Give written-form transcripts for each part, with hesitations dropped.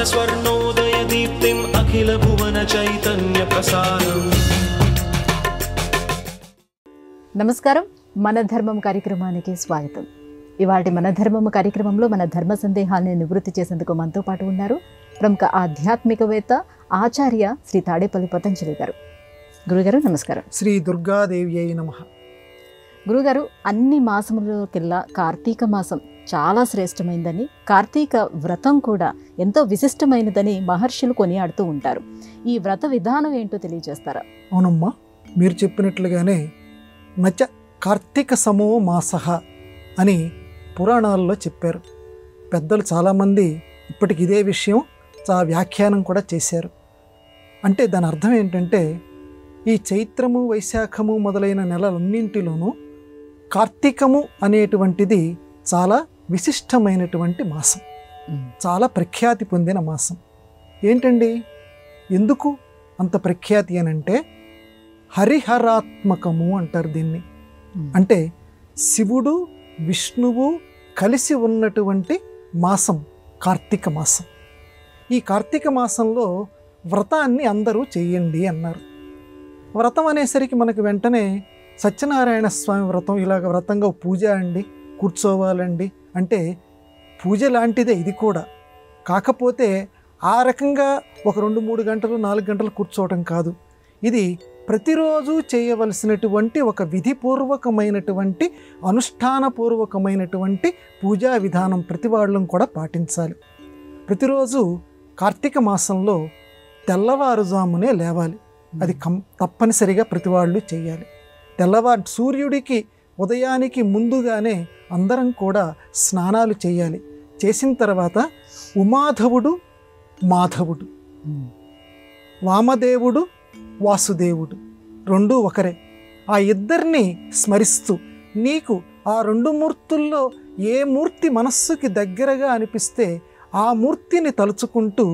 स्वर्णोदयदीप्तिम् अखिलभुवनचैतन्यप्रसारम्। నమస్కారం, మన ధర్మం కార్యక్రమానికి స్వాగతం. ఇవాటి మన ధర్మం కార్యక్రమంలో మన ధర్మ సందేహాలను నివృత్తి చేసేందుకు మనతో పాటు ఉన్నారు ప్రముఖ ఆధ్యాత్మికవేత్త ఆచార్య శ్రీ తాడేపల్లి పతంజలి గారు. గురుగారు నమస్కారం. శ్రీ దుర్గాదేవి అయి నమః. గురుగారు, అన్ని మాసములకెల్లా కార్తీక మాసం చాలా శ్రేష్టమైందని, కార్తీక వ్రతం కూడా ఎంతో విశిష్టమైనదని మహర్షులు కొనియాడుతూ ఉంటారు. ఈ వ్రత విధానం ఏంటో తెలియజేస్తారా? అవునమ్మా, మీరు చెప్పినట్లుగానే నచ కార్తీక సమో మాసః అని పురాణాల్లో చెప్పారు. పెద్దలు చాలామంది ఇప్పటికి ఇదే విషయం వ్యాఖ్యానం కూడా చేశారు. అంటే దాని అర్థం ఏంటంటే, ఈ చైత్రము వైశాఖము మొదలైన నెలలన్నింటిలోనూ కార్తీకము అనేటువంటిది చాలా విశిష్టమైనటువంటి మాసం, చాలా ప్రఖ్యాతి పొందిన మాసం. ఏంటండి, ఎందుకు అంత ప్రఖ్యాతి అని అంటే, హరిహరాత్మకము అంటారు దీన్ని. అంటే శివుడు విష్ణువు కలిసి ఉన్నటువంటి మాసం కార్తీక మాసం. ఈ కార్తీక మాసంలో వ్రతాన్ని అందరూ చేయండి అన్నారు. వ్రతం అనేసరికి మనకు వెంటనే సత్యనారాయణ స్వామి వ్రతం, ఇలాగ వ్రతంగా పూజ అండి, కూర్చోవాలండి అంటే పూజ లాంటిదే ఇది కూడా. కాకపోతే ఆ రకంగా ఒక 2-3 గంటలు 4 గంటలు కూర్చోవటం కాదు. ఇది ప్రతిరోజు చేయవలసినటువంటి ఒక విధిపూర్వకమైనటువంటి అనుష్ఠానపూర్వకమైనటువంటి పూజా విధానం ప్రతి వాళ్ళం కూడా పాటించాలి. ప్రతిరోజు కార్తీక మాసంలో తెల్లవారుజామునే లేవాలి. అది తప్పనిసరిగా ప్రతి వాళ్ళు చేయాలి. సూర్యుడికి ఉదయానికి ముందుగానే అందరం కూడా స్నానాలు చేయాలి. చేసిన తర్వాత ఉమాధవుడు మాధవుడు, వామదేవుడు వాసుదేవుడు రెండూ ఒకరే. ఆ ఇద్దరిని స్మరిస్తూ నీకు ఆ 2 మూర్తుల్లో ఏ మూర్తి మనస్సుకి దగ్గరగా అనిపిస్తే ఆ మూర్తిని తలుచుకుంటూ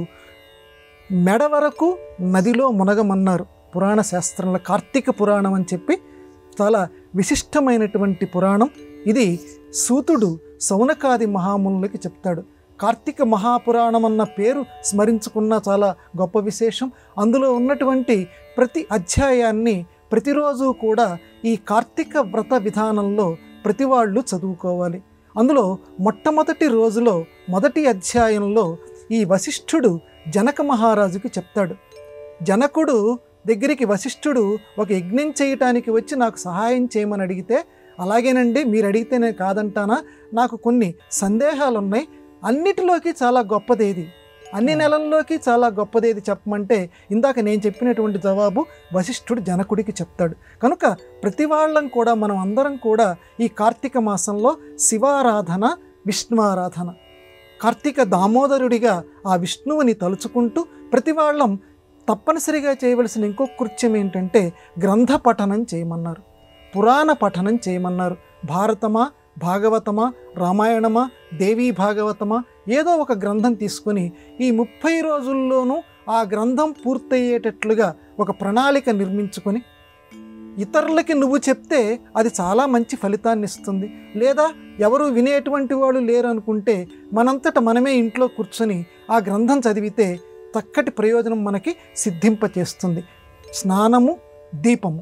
మెడ వరకు నదిలో మునగమన్నారు పురాణ శాస్త్రంలో. కార్తీక పురాణం అని చెప్పి చాలా విశిష్టమైనటువంటి పురాణం ఇది. సూతుడు సౌనకాది మహామునులకి చెప్తాడు. కార్తీక మహాపురాణం అన్న పేరు స్మరించుకున్న చాలా గొప్ప విశేషం. అందులో ఉన్నటువంటి ప్రతి అధ్యాయాన్ని ప్రతిరోజు కూడా ఈ కార్తీక వ్రత విధానంలో ప్రతి వాళ్ళు చదువుకోవాలి. అందులో మొట్టమొదటి రోజులో మొదటి అధ్యాయంలో ఈ వశిష్ఠుడు జనక మహారాజుకి చెప్తాడు. జనకుడు దగ్గరికి వశిష్ఠుడు ఒక యజ్ఞం చేయటానికి వచ్చి నాకు సహాయం చేయమని అడిగితే, అలాగేనండి మీరు అడిగితే నేను కాదంటానా, నాకు కొన్ని సందేహాలు ఉన్నాయి, అన్నిటిలోకి చాలా గొప్పదేది, అన్ని నెలల్లోకి చాలా గొప్పదేది చెప్పమంటే ఇందాక నేను చెప్పినటువంటి జవాబు వశిష్ఠుడు జనకుడికి చెప్తాడు. కనుక ప్రతి వాళ్ళం కూడా మనం అందరం కూడా ఈ కార్తీక మాసంలో శివారాధన విష్ణువారాధన, కార్తీక దామోదరుడిగా ఆ విష్ణువుని తలుచుకుంటూ ప్రతి వాళ్ళం తప్పనిసరిగా చేయవలసిన ఇంకొక కృత్యం ఏంటంటే గ్రంథ పఠనం చేయమన్నారు, పురాణ పఠనం చేయమన్నారు. భారతమా భాగవతమా రామాయణమా దేవీ భాగవతమా ఏదో ఒక గ్రంథం తీసుకొని ఈ 30 రోజుల్లోనూ ఆ గ్రంథం పూర్తయ్యేటట్లుగా ఒక ప్రణాళిక నిర్మించుకొని ఇతరులకి నువ్వు చెప్తే అది చాలా మంచి ఫలితాన్ని ఇస్తుంది. లేదా ఎవరు వినేటువంటి వాళ్ళు లేరు అనుకుంటే మనంతట మనమే ఇంట్లో కూర్చొని ఆ గ్రంథం చదివితే చక్కటి ప్రయోజనం మనకి సిద్ధింపచేస్తుంది. స్నానము దీపము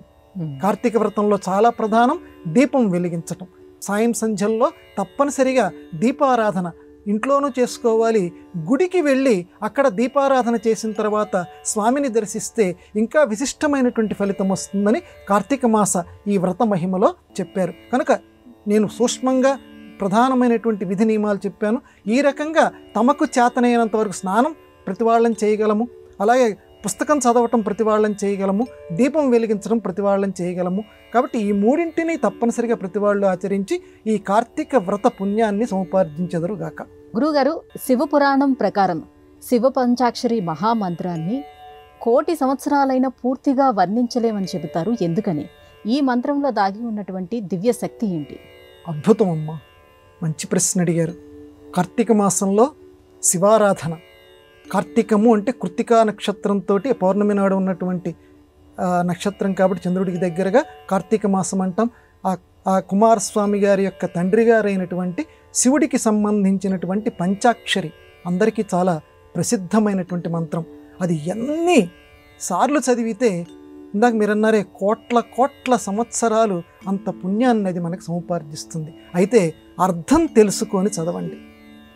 కార్తీక వ్రతంలో చాలా ప్రధానం. దీపం వెలిగించటం సాయం సంధ్యల్లో తప్పనిసరిగా దీపారాధన ఇంట్లోనూ చేసుకోవాలి. గుడికి వెళ్ళి అక్కడ దీపారాధన చేసిన తర్వాత స్వామిని దర్శిస్తే ఇంకా విశిష్టమైనటువంటి ఫలితం వస్తుందని కార్తీక మాస ఈ వ్రత మహిమలో చెప్పారు. కనుక నేను సూక్ష్మంగా ప్రధానమైనటువంటి విధి నియమాలు చెప్పాను. ఈ రకంగా తమకు చేతనైనంత వరకు స్నానం ప్రతి వాళ్ళని చేయగలము, అలాగే పుస్తకం చదవటం ప్రతి వాళ్ళని చేయగలము, దీపం వెలిగించడం ప్రతి వాళ్ళని చేయగలము. కాబట్టి ఈ మూడింటిని తప్పనిసరిగా ప్రతి వాళ్ళు ఆచరించి ఈ కార్తీక వ్రత పుణ్యాన్ని సముపార్జించెదరుగాక. గురుగారు, శివపురాణం ప్రకారం శివ పంచాక్షరి మహామంత్రాన్ని 1,000,000 సంవత్సరాలైనా పూర్తిగా వర్ణించలేమని చెబుతారు. ఎందుకని? ఈ మంత్రంలో దాగి ఉన్నటువంటి దివ్య శక్తి ఏంటి? అద్భుతం అమ్మా, మంచి ప్రశ్న అడిగారు. కార్తీక మాసంలో శివారాధన, కార్తీకము అంటే కృత్తికా నక్షత్రంతో పౌర్ణమి నాడు ఉన్నటువంటి నక్షత్రం కాబట్టి చంద్రుడికి దగ్గరగా కార్తీక మాసం అంటాం. ఆ కుమారస్వామి గారి యొక్క తండ్రి గారైనటువంటి శివుడికి సంబంధించినటువంటి పంచాక్షరి అందరికీ చాలా ప్రసిద్ధమైనటువంటి మంత్రం. అది ఎన్ని సార్లు చదివితే ఇందాక మీరు అన్నారే కోట్ల కోట్ల సంవత్సరాలు అంత పుణ్యాన్ని అది మనకు సముపార్జిస్తుంది. అయితే అర్థం తెలుసుకొని చదవండి.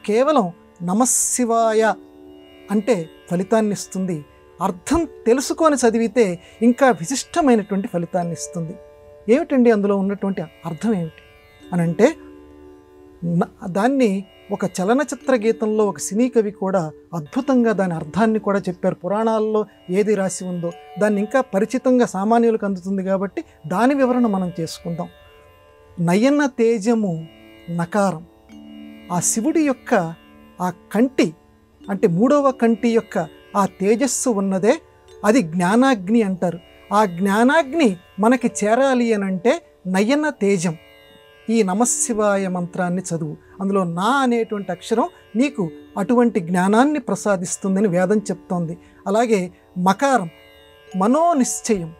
కేవలం నమశివాయ అంటే ఫలితాన్ని ఇస్తుంది. అర్థం తెలుసుకొని చదివితే ఇంకా విశిష్టమైనటువంటి ఫలితాన్ని ఇస్తుంది. ఏమిటండి అందులో ఉన్నటువంటి అర్థం ఏమిటి అని అంటే, దాన్ని ఒక చలనచిత్ర గీతంలో ఒక సినీ కవి కూడా అద్భుతంగా దాని అర్థాన్ని కూడా చెప్పారు. పురాణాల్లో ఏది రాసి ఉందో దాన్ని ఇంకా పరిచితంగా సామాన్యులకు అందుతుంది కాబట్టి దాని వివరణ మనం చేసుకుందాం. నయన తేజము నకారం. ఆ శివుడి యొక్క ఆ కంటి అంటే మూడవ కంటి యొక్క ఆ తేజస్సు ఉన్నదే అది జ్ఞానాగ్ని అంటారు. ఆ జ్ఞానాగ్ని మనకి చేరాలి అనంటే నయన తేజం ఈ నమశివాయ మంత్రాన్ని చదువు. అందులో నా అనేటువంటి అక్షరం నీకు అటువంటి జ్ఞానాన్ని ప్రసాదిస్తుందని వేదం చెప్తోంది. అలాగే మకారం మనోనిశ్చయం.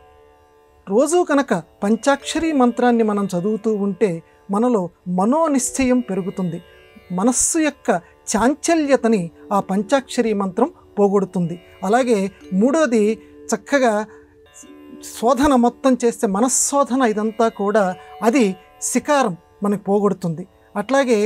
రోజు కనుక పంచాక్షరీ మంత్రాన్ని మనం చదువుతూ ఉంటే మనలో మనోనిశ్చయం పెరుగుతుంది. మనస్సు యొక్క చాంచల్యతని ఆ పంచాక్షరీ మంత్రం పోగొడుతుంది. అలాగే మూడోది చక్కగా శోధన మొత్తం చేస్తే మనశ్శోధన ఇదంతా కూడా అది శికారం మనకు పోగొడుతుంది. అట్లాగే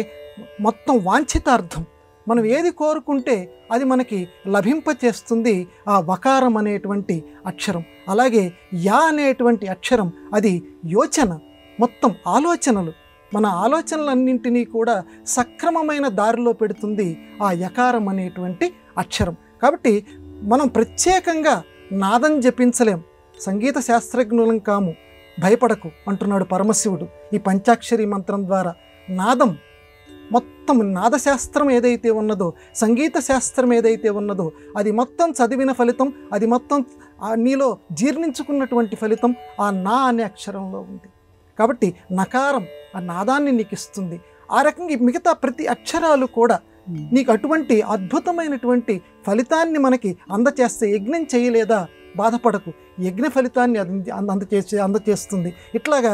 మొత్తం వాంఛితార్థం మనం ఏది కోరుకుంటే అది మనకి లభింపచేస్తుంది ఆ వకారం అనేటువంటి అక్షరం. అలాగే యా అనేటువంటి అక్షరం అది యోచన, మొత్తం ఆలోచనలు, మన ఆలోచనలన్నింటినీ కూడా సక్రమమైన దారిలో పెడుతుంది ఆ యకారం అనేటువంటి అక్షరం. కాబట్టి మనం ప్రత్యేకంగా నాదం జపించలేం, సంగీత శాస్త్రజ్ఞులం కాము, భయపడకు అంటున్నాడు పరమశివుడు ఈ పంచాక్షరి మంత్రం ద్వారా. నాదం మొత్తం నాదశాస్త్రం ఏదైతే ఉన్నదో, సంగీత శాస్త్రం ఏదైతే ఉన్నదో అది మొత్తం చదివిన ఫలితం, అది మొత్తం నీలో జీర్ణించుకున్నటువంటి ఫలితం ఆ నా అనే అక్షరంలో ఉంది. కాబట్టి నకారం ఆ నాదాన్ని నీకు ఇస్తుంది. ఆ రకంగా మిగతా ప్రతి అక్షరాలు కూడా నీకు అటువంటి అద్భుతమైనటువంటి ఫలితాన్ని మనకి అందచేస్తే, యజ్ఞం చేయలేదా బాధపడకు, యజ్ఞ ఫలితాన్ని అందచేస్తుంది. ఇట్లాగా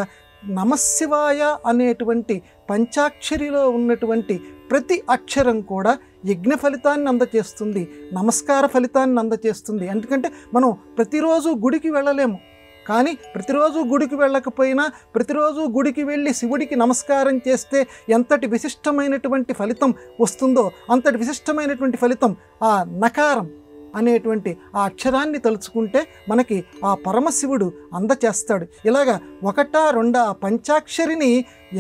నమశివాయ అనేటువంటి పంచాక్షరిలో ఉన్నటువంటి ప్రతి అక్షరం కూడా యజ్ఞ ఫలితాన్ని అందచేస్తుంది, నమస్కార ఫలితాన్ని అందచేస్తుంది. ఎందుకంటే మనం ప్రతిరోజు గుడికి వెళ్ళలేము, కానీ ప్రతిరోజు గుడికి వెళ్ళకపోయినా ప్రతిరోజు గుడికి వెళ్ళి శివుడికి నమస్కారం చేస్తే ఎంతటి విశిష్టమైనటువంటి ఫలితం వస్తుందో అంతటి విశిష్టమైనటువంటి ఫలితం ఆ నకారం అనేటువంటి ఆ అక్షరాన్ని తలుచుకుంటే మనకి ఆ పరమశివుడు అందచేస్తాడు. ఇలాగా ఒకటా రెండా ఆ పంచాక్షరిని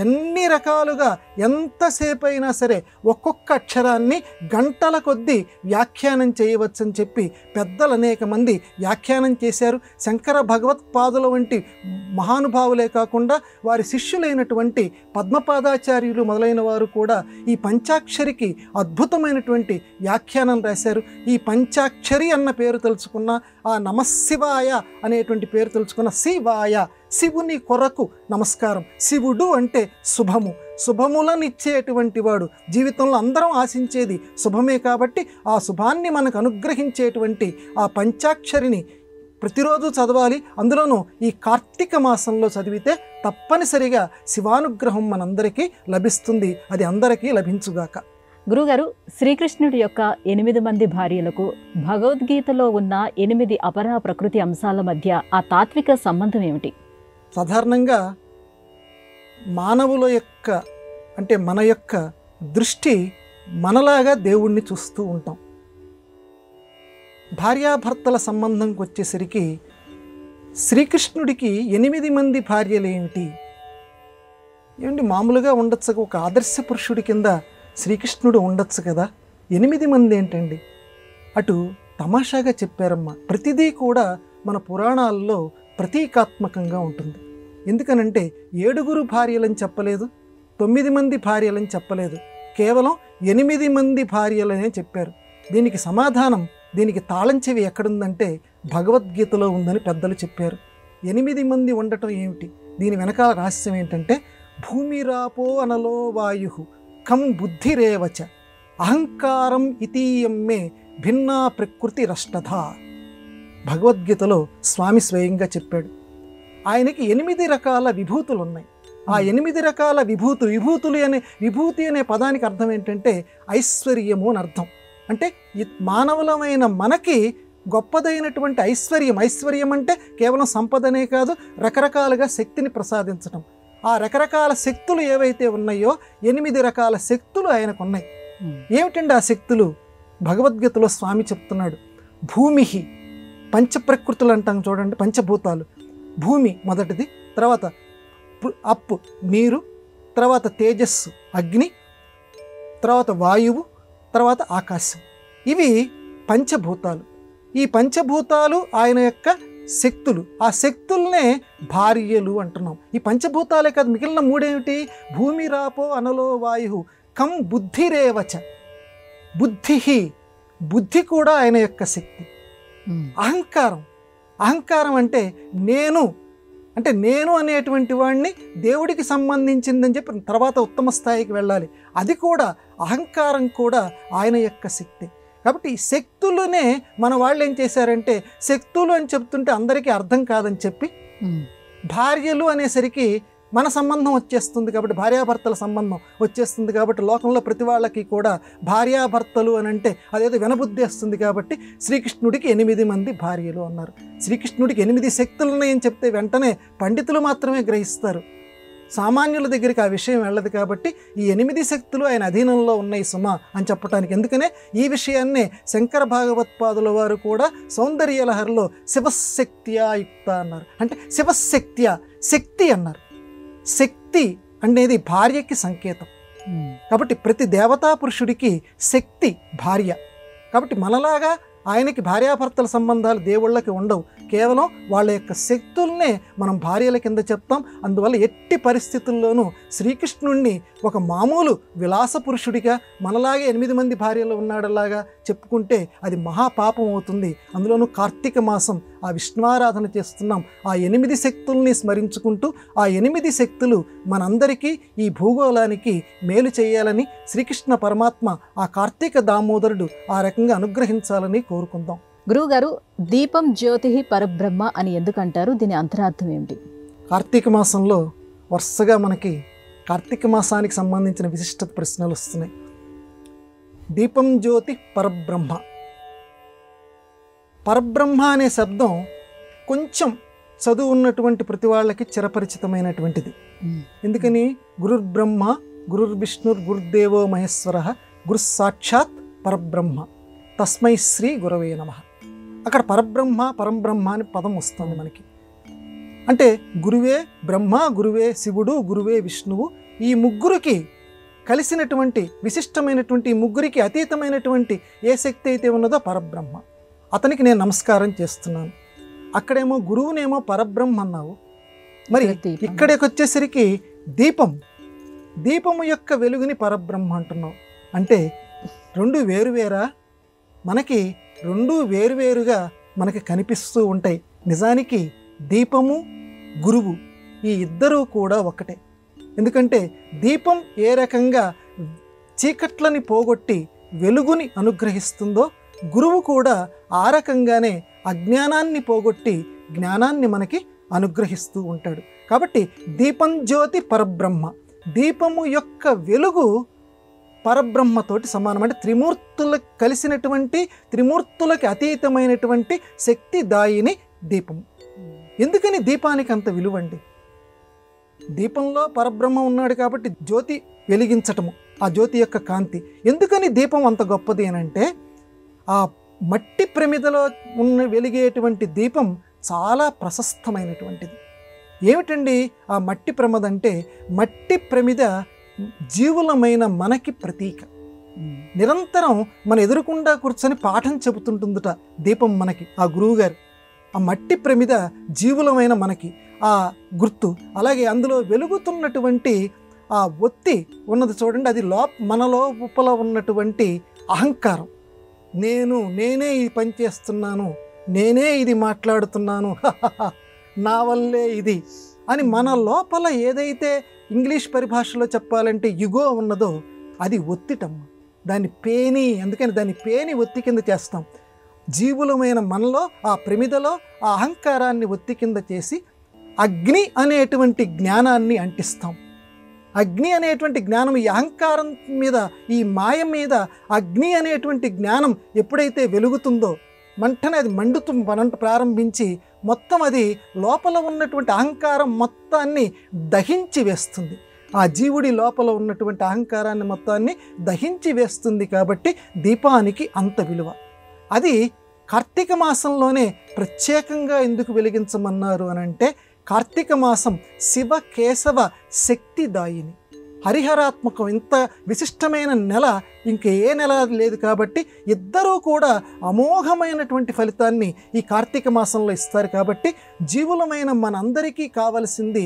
ఎన్ని రకాలుగా ఎంతసేపు అయినా సరే ఒక్కొక్క అక్షరాన్ని గంటల కొద్దీ వ్యాఖ్యానం చేయవచ్చని చెప్పి పెద్దలు అనేక మంది వ్యాఖ్యానం చేశారు. శంకర భగవత్పాదుల వంటి మహానుభావులే కాకుండా వారి శిష్యులైనటువంటి పద్మపాదాచార్యులు మొదలైన వారు కూడా ఈ పంచాక్షరికి అద్భుతమైనటువంటి వ్యాఖ్యానం రాశారు. ఈ పంచాక్షరి అన్న పేరు తెలుసుకున్న, ఆ నమశివాయ అనేటువంటి పేరు తెలుసుకున్న శివాయ, శివుని కొరకు నమస్కారం. శివుడు అంటే శుభము, శుభములనిచ్చేటువంటి వాడు. జీవితంలో అందరం ఆశించేది శుభమే కాబట్టి ఆ శుభాన్ని మనకు అనుగ్రహించేటువంటి ఆ పంచాక్షరిని ప్రతిరోజు చదవాలి. అందులోనూ ఈ కార్తీక మాసంలో చదివితే తప్పనిసరిగా శివానుగ్రహం మనందరికీ లభిస్తుంది. అది అందరికీ లభించుగాక. గురుగారు, శ్రీకృష్ణుడి యొక్క 8 మంది భార్యలకు భగవద్గీతలో ఉన్న 8 అపరా ప్రకృతి అంశాల మధ్య ఆ తాత్విక సంబంధం ఏమిటి? సాధారణంగా మానవుల యొక్క అంటే మన యొక్క దృష్టి మనలాగా దేవుణ్ణి చూస్తూ ఉంటాం. భార్యాభర్తల సంబంధంకి వచ్చేసరికి శ్రీకృష్ణుడికి 8 మంది భార్యలు ఏమిటి? మామూలుగా ఉండొచ్చు, ఒక ఆదర్శ పురుషుడి కింద శ్రీకృష్ణుడు ఉండొచ్చు కదా, 8 మంది ఏంటండి? అటు తమాషాగా చెప్పారమ్మా. ప్రతిదీ కూడా మన పురాణాల్లో ప్రతీకాత్మకంగా ఉంటుంది. ఎందుకనంటే 7 భార్యలని చెప్పలేదు, 9 మంది భార్యలని చెప్పలేదు, కేవలం 8 మంది భార్యలనే చెప్పారు. దీనికి సమాధానం, దీనికి తాళం చెవి ఎక్కడుందంటే భగవద్గీతలో ఉందని పెద్దలు చెప్పారు. 8 మంది ఉండటం ఏమిటి? దీని వెనకాల రహస్యం ఏంటంటే భూమిరాపో అనలో వాయు కం బుద్ధిరేవచ అహంకారం ఇతీయం మే భిన్నా ప్రకృతి రష్టధ. భగవద్గీతలో స్వామి స్వయంగా చెప్పాడు. ఆయనకి 8 రకాల విభూతులు ఉన్నాయి. ఆ 8 రకాల విభూతులు అనే విభూతి అనే పదానికి అర్థం ఏంటంటే ఐశ్వర్యము అని అర్థం. అంటే మానవులమైన మనకి గొప్పదైనటువంటి ఐశ్వర్యం అంటే కేవలం సంపదనే కాదు, రకరకాలుగా శక్తిని ప్రసాదించటం. ఆ రకరకాల శక్తులు ఏవైతే ఉన్నాయో 8 రకాల శక్తులు ఆయనకు ఉన్నాయి. ఏమిటండి ఆ శక్తులు? భగవద్గీతలో స్వామి చెప్తున్నాడు. భూమి, పంచప్రకృతులు అంటాం చూడండి, పంచభూతాలు. భూమి మొదటిది, తర్వాత అప్పు నీరు, తర్వాత తేజస్సు అగ్ని, తర్వాత వాయువు, తర్వాత ఆకాశం. ఇవి పంచభూతాలు. ఈ పంచభూతాలు ఆయన యొక్క శక్తులు. ఆ శక్తుల్నే భార్యలు అంటున్నాం. ఈ పంచభూతాలే కాదు, మిగిలిన 3 ఏమిటి? భూమి రాపో అనలో వాయు కం బుద్ధిరేవచ. బుద్ధి కూడా ఆయన యొక్క శక్తి. అహంకారం అంటే నేను అనేటువంటి వాడిని దేవుడికి సంబంధించిందని చెప్పి తర్వాత ఉత్తమ స్థాయికి వెళ్ళాలి. అది కూడా అహంకారం కూడా ఆయన యొక్క శక్తి. కాబట్టి ఈ శక్తులనే మన వాళ్ళు ఏం చేశారంటే, శక్తులు అని చెప్తుంటే అందరికీ అర్థం కాదని చెప్పి భార్యలు అనేసరికి మన సంబంధం వచ్చేస్తుంది, కాబట్టి భార్యాభర్తల సంబంధం వచ్చేస్తుంది. కాబట్టి లోకంలో ప్రతి వాళ్ళకి కూడా భార్యాభర్తలు అని అంటే అదేదో వినబుద్ధి వస్తుంది. కాబట్టి శ్రీకృష్ణుడికి 8 మంది భార్యలు అన్నారు. శ్రీకృష్ణుడికి 8 శక్తులు ఉన్నాయని చెప్తే వెంటనే పండితులు మాత్రమే గ్రహిస్తారు, సామాన్యుల దగ్గరికి ఆ విషయం వెళ్ళదు. కాబట్టి ఈ 8 శక్తులు ఆయన అధీనంలో ఉన్నాయి సుమా అని చెప్పడానికి. ఎందుకనే ఈ విషయాన్నే శంకర భాగవత్పాదుల వారు కూడా సౌందర్యలహరిలో శివశక్త్యాయుక్త అన్నారు. అంటే శక్తి అన్నారు. శక్తి అనేది భార్యకి సంకేతం. కాబట్టి ప్రతి దేవతా పురుషుడికి శక్తి భార్య. కాబట్టి మనలాగా ఆయనకి భార్యాభర్తల సంబంధాలు దేవుళ్ళకి ఉండవు. కేవలం వాళ్ళ యొక్క శక్తుల్నే మనం భార్యల కింద చెప్తాం. అందువల్ల ఎట్టి పరిస్థితుల్లోనూ శ్రీకృష్ణుణ్ణి ఒక మామూలు విలాస పురుషుడిగా మనలాగే 8 మంది భార్యలు ఉన్నాడలాగా చెప్పుకుంటే అది మహాపాపం అవుతుంది. అందులోనూ కార్తీక మాసం ఆ విష్ణువారాధన చేస్తున్నాం. ఆ 8 శక్తుల్ని స్మరించుకుంటూ ఆ 8 శక్తులు మనందరికీ ఈ భూగోళానికి మేలు చేయాలని శ్రీకృష్ణ పరమాత్మ ఆ కార్తీక దామోదరుడు ఆ రకంగా అనుగ్రహించాలని కోరుకుందాం. గురువుగారు, దీపం జ్యోతి పరబ్రహ్మ అని ఎందుకంటారు? దీని అంతరార్థం ఏమిటి? కార్తీక మాసంలో వరుసగా మనకి కార్తీక మాసానికి సంబంధించిన విశిష్ట ప్రశ్నలు వస్తున్నాయి. దీపం జ్యోతి పరబ్రహ్మ. పరబ్రహ్మ అనే శబ్దం కొంచెం చదువు ఉన్నటువంటి ప్రతి వాళ్ళకి చిరపరిచితమైనటువంటిది. ఎందుకని? గురుర్బ్రహ్మ గురుర్విష్ణుర్ గురుర్దేవో మహేశ్వర గురు సాక్షాత్ పరబ్రహ్మ తస్మై శ్రీ గురవే నమః. అక్కడ పరబ్రహ్మ పరంబ్రహ్మ అని పదం వస్తుంది మనకి. అంటే గురువే బ్రహ్మ, గురువే శివుడు, గురువే విష్ణువు, ఈ ముగ్గురికి కలిసినటువంటి విశిష్టమైనటువంటి ఈ ముగ్గురికి అతీతమైనటువంటి ఏ శక్తి అయితే ఉన్నదో పరబ్రహ్మ. అతనికి నేను నమస్కారం చేస్తున్నాను. అక్కడేమో గురువునేమో పరబ్రహ్మ అన్నావు, మరి ఇక్కడికి వచ్చేసరికి దీపము యొక్క వెలుగుని పరబ్రహ్మ అంటున్నావు. అంటే 2 వేరువేరా? మనకి 2 వేరువేరుగా మనకి కనిపిస్తూ ఉంటాయి. నిజానికి దీపము గురువు ఈ ఇద్దరూ కూడా ఒకటే. ఎందుకంటే దీపం ఏ రకంగా చీకట్లని పోగొట్టి వెలుగుని అనుగ్రహిస్తుందో, గురువు కూడా ఆ రకంగానే అజ్ఞానాన్ని పోగొట్టి జ్ఞానాన్ని మనకి అనుగ్రహిస్తూ ఉంటాడు. కాబట్టి దీపం జ్యోతి పరబ్రహ్మ, దీపము యొక్క వెలుగు పరబ్రహ్మతోటి సమానం. అంటే త్రిమూర్తులకు కలిసినటువంటి, త్రిమూర్తులకి అతీతమైనటువంటి శక్తిదాయిని దీపము. ఎందుకని దీపానికి అంత విలువండి? దీపంలో పరబ్రహ్మ ఉన్నాడు కాబట్టి జ్యోతి వెలిగించటము, ఆ జ్యోతి యొక్క కాంతి. ఎందుకని దీపం అంత గొప్పది అని అంటే, ఆ మట్టి ప్రమిదలో వెలిగేటువంటి దీపం చాలా ప్రశస్తమైనటువంటిది. ఏమిటండి ఆ మట్టి ప్రమిద అంటే? మట్టి ప్రమిద జీవులమైన మనకి ప్రతీక. నిరంతరం మన ఎదురుకుండా కూర్చొని పాఠం చెబుతుంటుందట దీపం మనకి, ఆ గురువుగారు. ఆ మట్టి ప్రమిద జీవులమైన మనకి ఆ గుర్తు. అలాగే అందులో వెలుగుతున్నటువంటి ఆ ఒత్తి ఉన్నది చూడండి, అది మన లోపల ఉన్నటువంటి అహంకారం. నేనే ఇది పని చేస్తున్నాను, నేనే ఇది మాట్లాడుతున్నాను, నా వల్లే ఇది అని మన లోపల ఏదైతే ఇంగ్లీష్ పరిభాషలో చెప్పాలంటే యుగో ఉన్నదో అది ఒత్తిటమ్మ. దాన్ని పేని, అందుకని దాన్ని పేని ఒత్తి కింద చేస్తాం. జీవులమైన మనలో ఆ ప్రమిదలో ఆ అహంకారాన్ని ఒత్తి కింద చేసి అగ్ని అనేటువంటి జ్ఞానాన్ని అంటిస్తాం. అగ్ని అనేటువంటి జ్ఞానం, ఈ అహంకారం మీద, ఈ మాయ మీద అగ్ని అనేటువంటి జ్ఞానం ఎప్పుడైతే వెలుగుతుందో వెంటనే అది మంట ప్రారంభించి మొత్తం అది లోపల ఉన్నటువంటి అహంకారం మొత్తాన్ని దహించి వేస్తుంది. ఆ జీవుడి లోపల ఉన్నటువంటి అహంకారాన్ని మొత్తాన్ని దహించి వేస్తుంది. కాబట్టి దీపానికి అంత విలువ. అది కార్తీక మాసంలోనే ప్రత్యేకంగా ఎందుకు వెలిగించమన్నారు అని అంటే, కార్తీక మాసం శివ కేశవ శక్తిదాయిని, హరిహరాత్మకం. ఇంత విశిష్టమైన నెల ఇంక ఏ నెల లేదు. కాబట్టి ఇద్దరూ కూడా అమోఘమైనటువంటి ఫలితాన్ని ఈ కార్తీక మాసంలో ఇస్తారు. కాబట్టి జీవులమైన మనందరికీ కావలసింది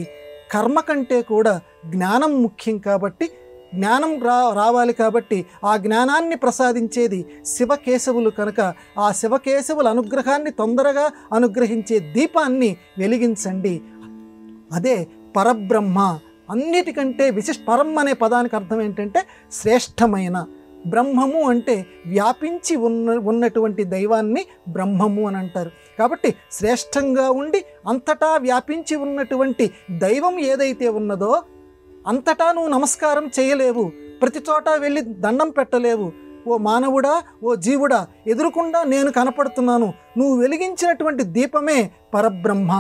కర్మ కంటే కూడా జ్ఞానం ముఖ్యం. కాబట్టి జ్ఞానం రావాలి. కాబట్టి ఆ జ్ఞానాన్ని ప్రసాదించేది శివకేశవులు కనుక ఆ శివకేశవుల అనుగ్రహాన్ని తొందరగా అనుగ్రహించే దీపాన్ని వెలిగించండి. అదే పరబ్రహ్మ. అన్నిటికంటే పరం అనే పదానికి అర్థం ఏంటంటే శ్రేష్టమైన. బ్రహ్మము అంటే వ్యాపించి ఉన్నటువంటి దైవాన్ని బ్రహ్మము అని అంటారు. కాబట్టి శ్రేష్టంగా ఉండి అంతటా వ్యాపించి ఉన్నటువంటి దైవం ఏదైతే ఉన్నదో అంతటా నువ్వు నమస్కారం చేయలేవు, ప్రతి చోట వెళ్ళి దండం పెట్టలేవు. ఓ మానవుడా, ఓ జీవుడా, ఎదురుకుండా నేను కనపడుతున్నాను. నువ్వు వెలిగించినటువంటి దీపమే పరబ్రహ్మ.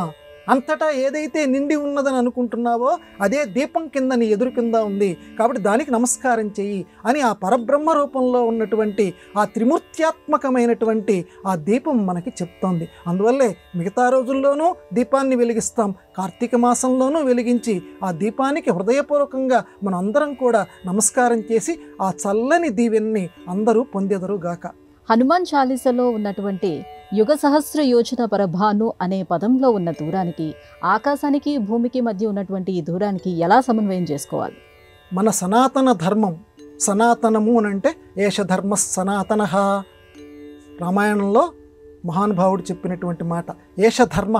అంతటా ఏదైతే నిండి ఉన్నదని అనుకుంటున్నావో అదే దీపం కింద నీ ఎదురు కింద ఉంది. కాబట్టి దానికి నమస్కారం చెయ్యి అని ఆ పరబ్రహ్మ రూపంలో ఉన్నటువంటి ఆ త్రిమూర్త్యాత్మకమైనటువంటి ఆ దీపం మనకి చెప్తోంది. అందువల్లే మిగతా రోజుల్లోనూ దీపాన్ని వెలిగిస్తాం, కార్తీక మాసంలోనూ వెలిగించి ఆ దీపానికి హృదయపూర్వకంగా మనం అందరం కూడా నమస్కారం చేసి ఆ చల్లని దీవెన్ని అందరూ పొందెదరుగాక. హనుమాన్ చాలీసాలో ఉన్నటువంటి యుగ సహస్ర యోజన పరభాను అనే పదంలో ఉన్న దూరానికి, ఆకాశానికి భూమికి మధ్య ఉన్నటువంటి ఈ దూరానికి ఎలా సమన్వయం చేసుకోవాలి? మన సనాతన ధర్మం, సనాతనము అని అంటే ఏష ధర్మ సనాతన. రామాయణంలో మహానుభావుడు చెప్పినటువంటి మాట ఏష ధర్మ.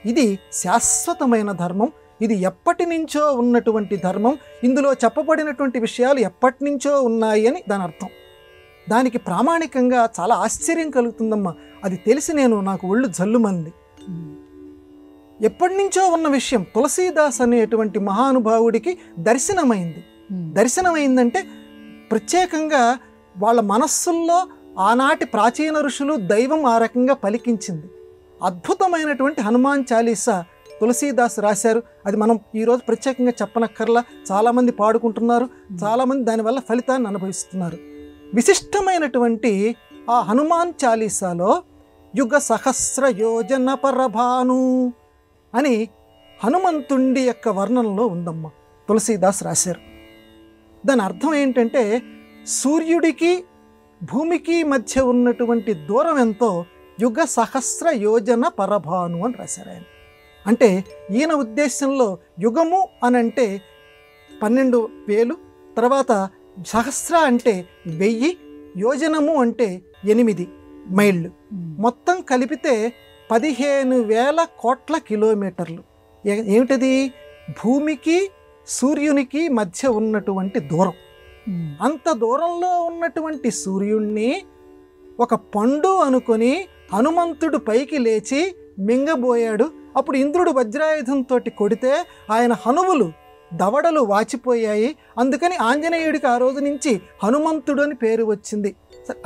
ఇది శాశ్వతమైన ధర్మం. ఇది ఎప్పటి నుంచో ఉన్నటువంటి ధర్మం. ఇందులో చెప్పబడినటువంటి విషయాలు ఎప్పటి నుంచో ఉన్నాయి అని దాని అర్థం. దానికి ప్రామాణికంగా చాలా ఆశ్చర్యం కలుగుతుందమ్మా. అది తెలిసి నాకు ఒళ్ళు జల్లుమంది. ఎప్పటి నుంచో ఉన్న విషయం తులసీదాస్ అనేటువంటి మహానుభావుడికి దర్శనమైందంటే ప్రత్యేకంగా వాళ్ళ మనస్సుల్లో ఆనాటి ప్రాచీన ఋషులు దైవం ఆ రకంగా పలికించింది. అద్భుతమైనటువంటి హనుమాన్ చాలీసా తులసీదాస్ రాశారు. అది మనం ఈరోజు ప్రత్యేకంగా చెప్పనక్కర్లా. చాలామంది పాడుకుంటున్నారు, చాలామంది దానివల్ల ఫలితాన్ని అనుభవిస్తున్నారు. విశిష్టమైనటువంటి ఆ హనుమాన్ చాలీసాలో యుగ సహస్ర యోజన పరభాను అని హనుమంతుడి యొక్క వర్ణనలో ఉందమ్మా. తులసీదాస్ రాశారు. దాని అర్థం ఏంటంటే సూర్యుడికి భూమికి మధ్య ఉన్నటువంటి దూరం ఎంతో యుగ సహస్ర యోజన పరభాను అని రాశారు ఆయన. అంటే ఈయన ఉద్దేశంలో యుగము అని అంటే 12,000, తర్వాత సహస్ర అంటే 1000, యోజనము అంటే 8 మైళ్ళు, మొత్తం కలిపితే 15,000 కోట్ల కిలోమీటర్లు. ఏమిటది? భూమికి సూర్యునికి మధ్య ఉన్నటువంటి దూరం. అంత దూరంలో ఉన్నటువంటి సూర్యుణ్ణి ఒక పండు అనుకొని హనుమంతుడు పైకి లేచి మింగబోయాడు. అప్పుడు ఇంద్రుడు వజ్రాయుధంతో కొడితే ఆయన హనువులు దవడలు వాచిపోయాయి. అందుకని ఆంజనేయుడికి ఆ రోజు నుంచి హనుమంతుడు అని పేరు వచ్చింది.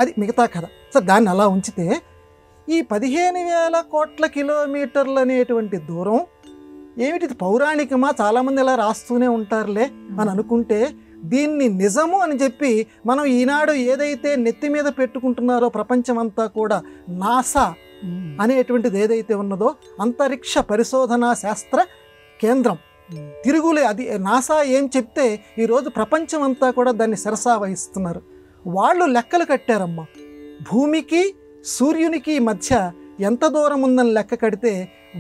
అది మిగతా కథ. దాన్ని అలా ఉంచితే ఈ 15,000 కోట్ల కిలోమీటర్లు అనేటువంటి దూరం ఏమిటి పౌరాణికమా, చాలామంది ఇలా రాస్తూనే ఉంటారులే అని అనుకుంటే, దీన్ని నిజము అని చెప్పి మనం ఈనాడు ఏదైతే నెత్తి మీద పెట్టుకుంటున్నారో ప్రపంచమంతా కూడా నాసా అనేటువంటిది ఏదైతే ఉన్నదో అంతరిక్ష పరిశోధనా శాస్త్ర కేంద్రం, తిరుగులే అది. నాసా ఏం చెప్తే ఈరోజు ప్రపంచం అంతా కూడా దాన్ని శిరసా వహిస్తున్నారు. వాళ్ళు లెక్కలు కట్టారమ్మా. భూమికి సూర్యునికి మధ్య ఎంత దూరం ఉందని లెక్క కడితే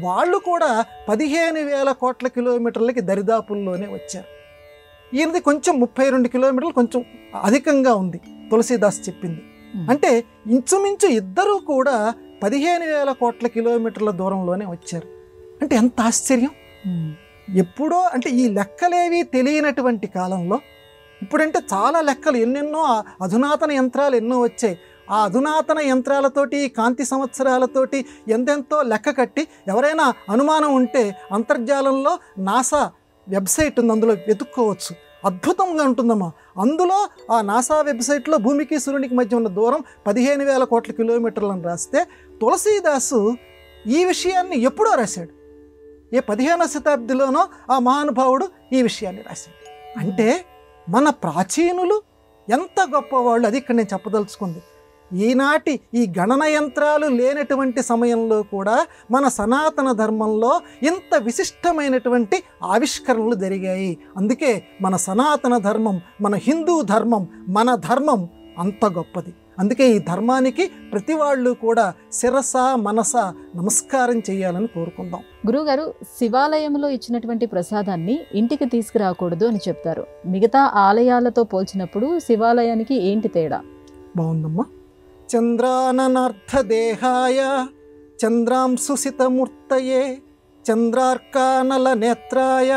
వాళ్ళు కూడా 15,000 కోట్ల కిలోమీటర్లకి దరిదాపుల్లోనే వచ్చారు. ఈయనది కొంచెం 32 కిలోమీటర్లు కొంచెం అధికంగా ఉంది తులసీదాస్ చెప్పింది. అంటే ఇంచుమించు ఇద్దరూ కూడా 15,000 కోట్ల కిలోమీటర్ల దూరంలోనే వచ్చారు. అంటే ఎంత ఆశ్చర్యం! ఎప్పుడో అంటే ఈ లెక్కలేవి తెలియనటువంటి కాలంలో, ఇప్పుడంటే చాలా లెక్కలు, ఎన్నెన్నో అధునాతన యంత్రాలు ఎన్నో వచ్చాయి. ఆ అధునాతన యంత్రాలతోటి, కాంతి సంవత్సరాలతోటి ఎంతెంతో లెక్క కట్టి, ఎవరైనా అనుమానం ఉంటే అంతర్జాలంలో నాసా వెబ్సైట్ ఉంది, అందులో వెతుక్కోవచ్చు. అద్భుతంగా ఉంటుందమ్మా. అందులో ఆ నాసా వెబ్సైట్లో భూమికి సూర్యునికి మధ్య ఉన్న దూరం 15,000 కోట్ల కిలోమీటర్లను రాస్తే తులసీదాసు ఈ విషయాన్ని ఎప్పుడో రాశాడు. ఏ 15వ శతాబ్దిలోనో ఆ మహానుభావుడు ఈ విషయాన్ని రాశాడు. అంటే మన ప్రాచీనులు ఎంత గొప్పవాళ్ళు, అది ఇక్కడ నేను చెప్పదలుచుకుంది. ఈనాటి ఈ గణన యంత్రాలు లేనటువంటి సమయంలో కూడా మన సనాతన ధర్మంలో ఇంత విశిష్టమైనటువంటి ఆవిష్కరణలు జరిగాయి. అందుకే మన సనాతన ధర్మం, మన హిందూ ధర్మం, మన ధర్మం అంత గొప్పది. అందుకే ఈ ధర్మానికి ప్రతి వాళ్ళు కూడా శిరస మనస నమస్కారం చేయాలని కోరుకుందాం. గురువుగారు, శివాలయంలో ఇచ్చినటువంటి ప్రసాదాన్ని ఇంటికి తీసుకురాకూడదు అని చెప్తారు. మిగతా ఆలయాలతో పోల్చినప్పుడు శివాలయానికి ఏంటి తేడా? బాగుందమ్మా. చంద్రాననార్థదేహాయ చంద్రాంశుసితమూర్తయే చంద్రార్కానల నేత్రాయ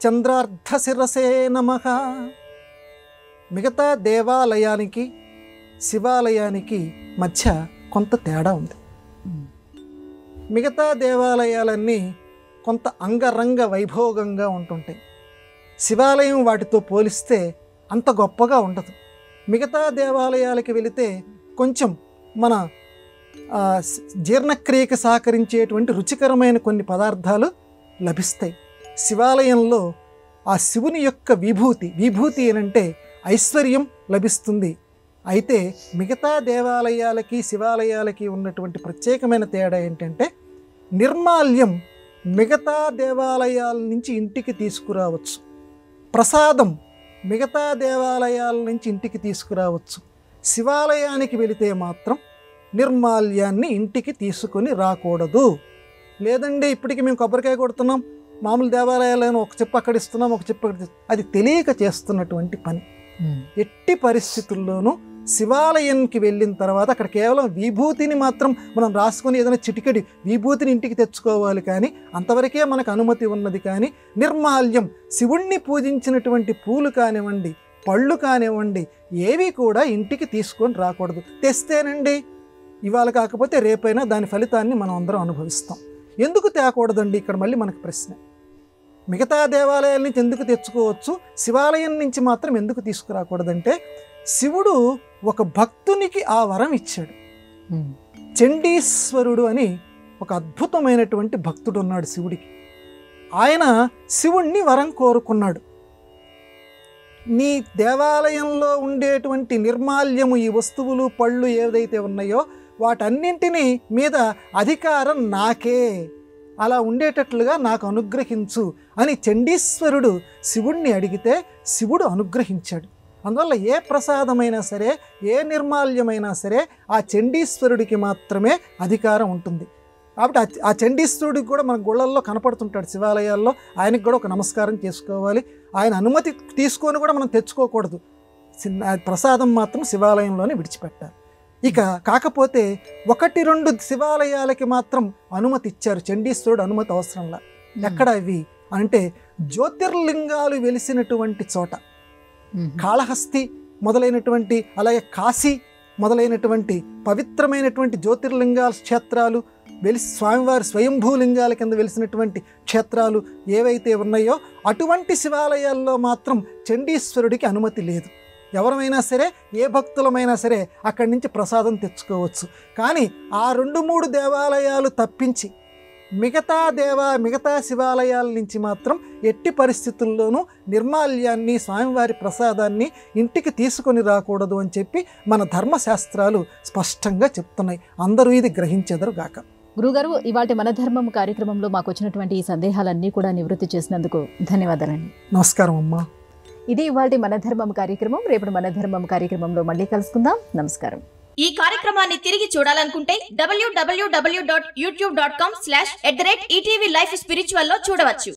చంద్రార్ధశిరసే నమః. మిగతా దేవాలయానికి శివాలయానికి మధ్య కొంత తేడా ఉంది. మిగతా దేవాలయాలన్నీ కొంత అంగరంగ వైభోగంగా ఉంటుంటాయి. శివాలయం వాటితో పోలిస్తే అంత గొప్పగా ఉండదు. మిగతా దేవాలయాలకి వెళితే కొంచెం మన జీర్ణక్రియకి సహకరించేటువంటి రుచికరమైన కొన్ని పదార్థాలు లభిస్తాయి. శివాలయంలో ఆ శివుని యొక్క విభూతి ఏనంటే ఐశ్వర్యం లభిస్తుంది. అయితే మిగతా దేవాలయాలకి శివాలయాలకి ఉన్నటువంటి ప్రత్యేకమైన తేడా ఏంటంటే నిర్మాల్యం మిగతా దేవాలయాల నుంచి ఇంటికి తీసుకురావచ్చు, ప్రసాదం మిగతా దేవాలయాల నుంచి ఇంటికి తీసుకురావచ్చు. శివాలయానికి వెళితే మాత్రం నిర్మాల్యాన్ని ఇంటికి తీసుకొని రాకూడదు. లేదండి ఇప్పటికి మేము కొబ్బరికాయ కొడుతున్నాం, మామూలు దేవాలయాలను ఒక చెప్పు అక్కడ ఇస్తున్నాం, ఒక చెప్పు అక్కడ, అది తెలియక చేస్తున్నటువంటి పని. ఎట్టి పరిస్థితుల్లోనూ శివాలయానికి వెళ్ళిన తర్వాత అక్కడ కేవలం విభూతిని మాత్రం మనం రాసుకొని ఏదైనా చిటికెడి విభూతిని ఇంటికి తెచ్చుకోవాలి, కానీ అంతవరకే మనకు అనుమతి ఉన్నది. కానీ నిర్మాల్యం, శివుణ్ణి పూజించినటువంటి పూలు కానివ్వండి, పళ్ళు కానివ్వండి, ఏవి కూడా ఇంటికి తీసుకొని రాకూడదు. తెస్తేనండి ఇవాళ కాకపోతే రేపైనా దాని ఫలితాన్ని మనం అందరం అనుభవిస్తాం. ఎందుకు తేకూడదండి? ఇక్కడ మళ్ళీ మనకు ప్రశ్న. మిగతా దేవాలయాల నుంచి ఎందుకు తెచ్చుకోవచ్చు, శివాలయం నుంచి మాత్రం ఎందుకు తీసుకురాకూడదంటే శివుడు ఒక భక్తునికి ఆ వరం ఇచ్చాడు. చండీశ్వరుడు అని ఒక అద్భుతమైనటువంటి భక్తుడు ఉన్నాడు శివుడికి. ఆయన శివుణ్ణి వరం కోరుకున్నాడు. నీ దేవాలయంలో ఉండేటువంటి నిర్మాల్యము, ఈ వస్తువులు పళ్ళు ఏదైతే ఉన్నాయో వాటన్నింటినీ మీద అధికారం నాకే, అలా ఉండేటట్లుగా నాకు అనుగ్రహించు అని చండీశ్వరుడు శివుణ్ణి అడిగితే శివుడు అనుగ్రహించాడు. అందువల్ల ఏ ప్రసాదమైనా సరే, ఏ నిర్మాల్యమైనా సరే ఆ చండీశ్వరుడికి మాత్రమే అధికారం ఉంటుంది. కాబట్టి ఆ చండీశ్వరుడికి కూడా మన గుళ్ళల్లో కనపడుతుంటాడు శివాలయాల్లో. ఆయనకు కూడా ఒక నమస్కారం చేసుకోవాలి. ఆయన అనుమతి తీసుకొని కూడా మనం తెచ్చుకోకూడదు. ప్రసాదం మాత్రం శివాలయంలోనే విడిచిపెట్టాలి. ఇక కాకపోతే 1-2 శివాలయాలకి మాత్రం అనుమతి ఇచ్చారు. చండీశ్వరుడు అనుమతి అవసరంలా. ఎక్కడ అవి అంటే జ్యోతిర్లింగాలు వెలిసినటువంటి చోట, కాళహస్తి మొదలైనటువంటి, అలాగే కాశీ మొదలైనటువంటి పవిత్రమైనటువంటి జ్యోతిర్లింగాల క్షేత్రాలు వెలిసి స్వామివారి స్వయంభూలింగాల కింద వెలిసినటువంటి క్షేత్రాలు ఏవైతే ఉన్నాయో అటువంటి శివాలయాల్లో మాత్రం చండీశ్వరుడికి అనుమతి లేదు. ఎవరమైనా సరే, ఏ భక్తులమైనా సరే అక్కడి నుంచి ప్రసాదం తెచ్చుకోవచ్చు. కానీ ఆ 2-3 దేవాలయాలు తప్పించి మిగతా శివాలయాల నుంచి మాత్రం ఎట్టి పరిస్థితుల్లోనూ నిర్మాల్యాన్ని, స్వామివారి ప్రసాదాన్ని ఇంటికి తీసుకొని రాకూడదు అని చెప్పి మన ధర్మశాస్త్రాలు స్పష్టంగా చెప్తున్నాయి. అందరూ ఇది గ్రహించెదరు గాక. గురుగారు, ఇవాటి మన ధర్మం కార్యక్రమంలో మాకు వచ్చినటువంటి ఈ సందేహాలన్నీ కూడా నివృత్తి చేసినందుకు ధన్యవాదాలండి. నమస్కారం అమ్మా. ఇది ఇవాటి మన ధర్మం కార్యక్రమం. రేపు మన ధర్మం కార్యక్రమంలో మళ్ళీ కలుసుకుందాం. నమస్కారం. ఈ కార్యక్రమాన్ని తిరిగి చూడాలనుకుంటే www.youtube.com/ETV Life Spiritual లో చూడవచ్చు.